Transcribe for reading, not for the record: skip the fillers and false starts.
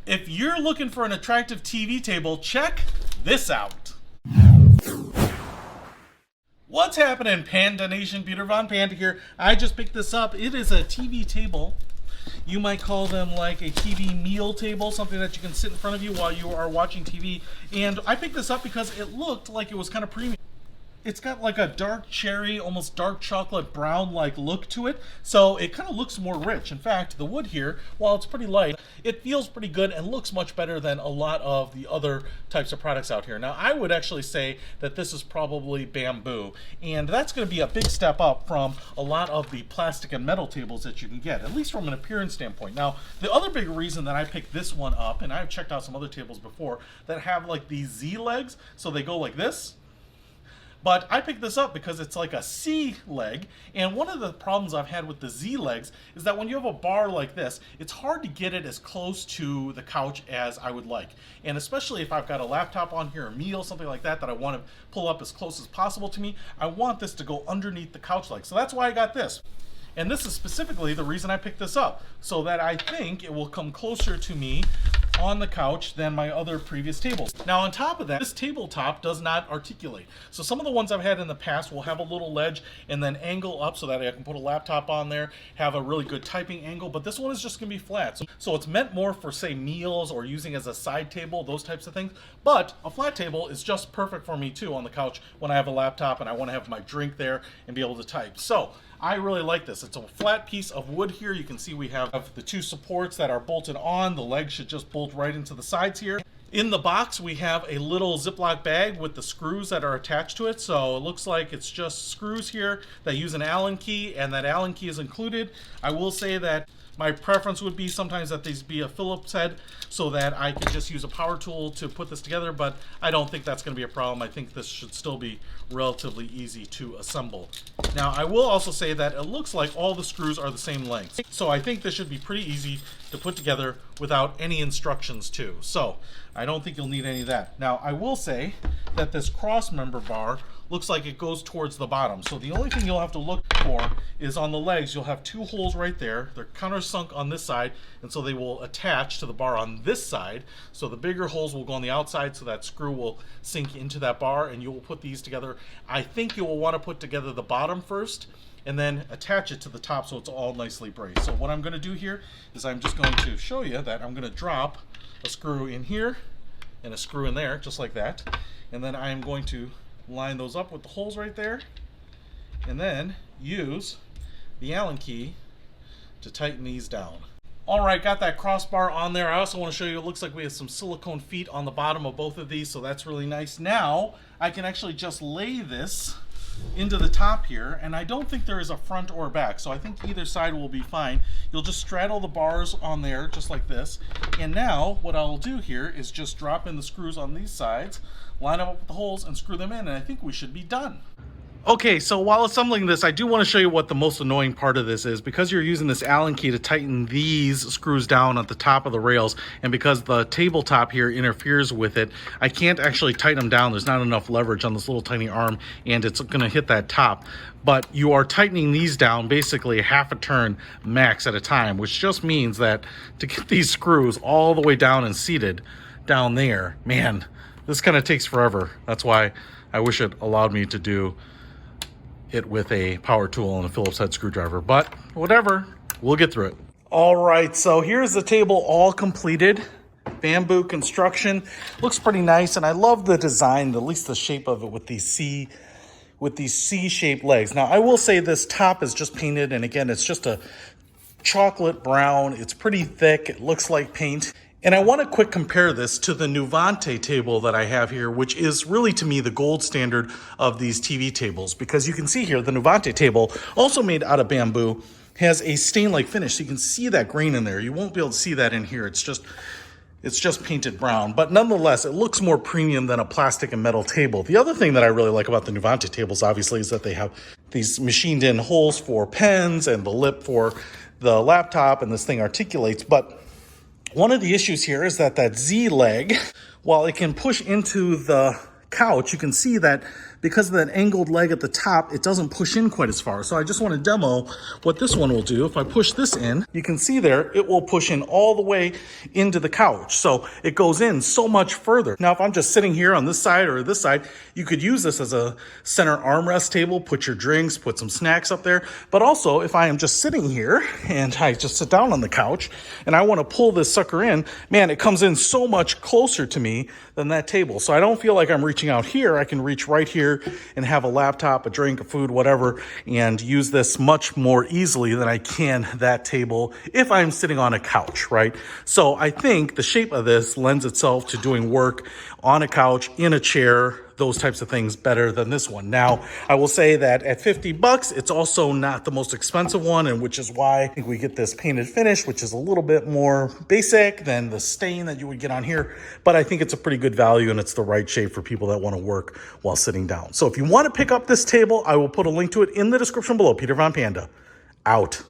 If you're looking for an attractive TV table, check this out. What's happening, Panda Nation? Peter Von Panda here. I just picked this up. It is a TV table. You might call them like a TV meal table, something that you can sit in front of you while you are watching TV. And I picked this up because it looked like it was kind of premium. It's got like a dark cherry, almost dark chocolate brown like look to it. So it kind of looks more rich. In fact, the wood here, while it's pretty light, it feels pretty good and looks much better than a lot of the other types of products out here. Now, I would actually say that this is probably bamboo. And that's going to be a big step up from a lot of the plastic and metal tables that you can get, at least from an appearance standpoint. Now, the other big reason that I picked this one up, and I've checked out some other tables before that have like these Z legs, so they go like this. But I picked this up because it's like a C leg, and one of the problems I've had with the Z legs is that when you have a bar like this, it's hard to get it as close to the couch as I would like. And especially if I've got a laptop on here, a meal, something like that I want to pull up as close as possible to me, I want this to go underneath the couch leg. So that's why I got this. And this is specifically the reason I picked this up, so that I think it will come closer to me on the couch than my other previous tables. Now on top of that, this tabletop does not articulate. So some of the ones I've had in the past will have a little ledge and then angle up so that I can put a laptop on there, have a really good typing angle, but this one is just gonna be flat. So it's meant more for, say, meals or using as a side table, those types of things. But a flat table is just perfect for me too on the couch when I have a laptop and I wanna have my drink there and be able to type. So I really like this. It's a flat piece of wood here. You can see we have the two supports that are bolted on. The legs should just bolt right into the sides here. In the box, we have a little Ziploc bag with the screws that are attached to it. So it looks like it's just screws here that use an Allen key, and that Allen key is included. I will say that my preference would be sometimes that these be a Phillips head so that I can just use a power tool to put this together, but I don't think that's going to be a problem. I think this should still be relatively easy to assemble. Now, I will also say that it looks like all the screws are the same length. So I think this should be pretty easy to put together without any instructions too. So I don't think you'll need any of that. Now, I will say that this cross member bar looks like it goes towards the bottom. So the only thing you'll have to look for is on the legs, you'll have two holes right there. They're countersunk on this side, and so they will attach to the bar on this side. So the bigger holes will go on the outside, so that screw will sink into that bar, and you will put these together. I think you will want to put together the bottom first, and then attach it to the top so it's all nicely braced. So what I'm going to do here is I'm just going to show you that I'm going to drop a screw in here and a screw in there, just like that. And then I'm going to line those up with the holes right there, and then use the Allen key to tighten these down. All right, got that crossbar on there. I also want to show you, it looks like we have some silicone feet on the bottom of both of these, so that's really nice. Now, I can actually just lay this into the top here, and I don't think there is a front or back, so I think either side will be fine. You'll just straddle the bars on there just like this, and now what I'll do here is just drop in the screws on these sides, line them up with the holes, and screw them in, and I think we should be done. Okay, so while assembling this, I do want to show you what the most annoying part of this is. Because you're using this Allen key to tighten these screws down at the top of the rails, and because the tabletop here interferes with it, I can't actually tighten them down. There's not enough leverage on this little tiny arm, and it's going to hit that top. But you are tightening these down basically half a turn max at a time, which just means that to get these screws all the way down and seated down there, man, this kind of takes forever. That's why I wish it allowed me to do it with a power tool and a Phillips head screwdriver, but whatever, we'll get through it. All right, so here's the table all completed. Bamboo construction, looks pretty nice, and I love the design, at least the shape of it with these C-shaped legs. Now, I will say this top is just painted, and again, it's just a chocolate brown. It's pretty thick. It looks like paint. And I want to quick compare this to the Nuvante table that I have here, which is really, to me, the gold standard of these TV tables. Because you can see here, the Nuvante table, also made out of bamboo, has a stain-like finish. So you can see that grain in there. You won't be able to see that in here. It's just painted brown. But nonetheless, it looks more premium than a plastic and metal table. The other thing that I really like about the Nuvante tables, obviously, is that they have these machined-in holes for pens and the lip for the laptop, and this thing articulates. But one of the issues here is that Z leg, while it can push into the couch, you can see that because of that angled leg at the top, it doesn't push in quite as far. So I just want to demo what this one will do. If I push this in, you can see there, it will push in all the way into the couch. So it goes in so much further. Now, if I'm just sitting here on this side or this side, you could use this as a center armrest table, put your drinks, put some snacks up there. But also, if I am just sitting here and I just sit down on the couch and I want to pull this sucker in, man, it comes in so much closer to me than that table. So I don't feel like I'm reaching out here. I can reach right here and have a laptop, a drink, a food, whatever, and use this much more easily than I can that table if I'm sitting on a couch, right? So I think the shape of this lends itself to doing work on a couch, in a chair, those types of things better than this one. Now, I will say that at $50, it's also not the most expensive one, and which is why I think we get this painted finish, which is a little bit more basic than the stain that you would get on here. But I think it's a pretty good value, and it's the right shape for people that want to work while sitting down. So if you want to pick up this table, I will put a link to it in the description below. Peter Von Panda, out.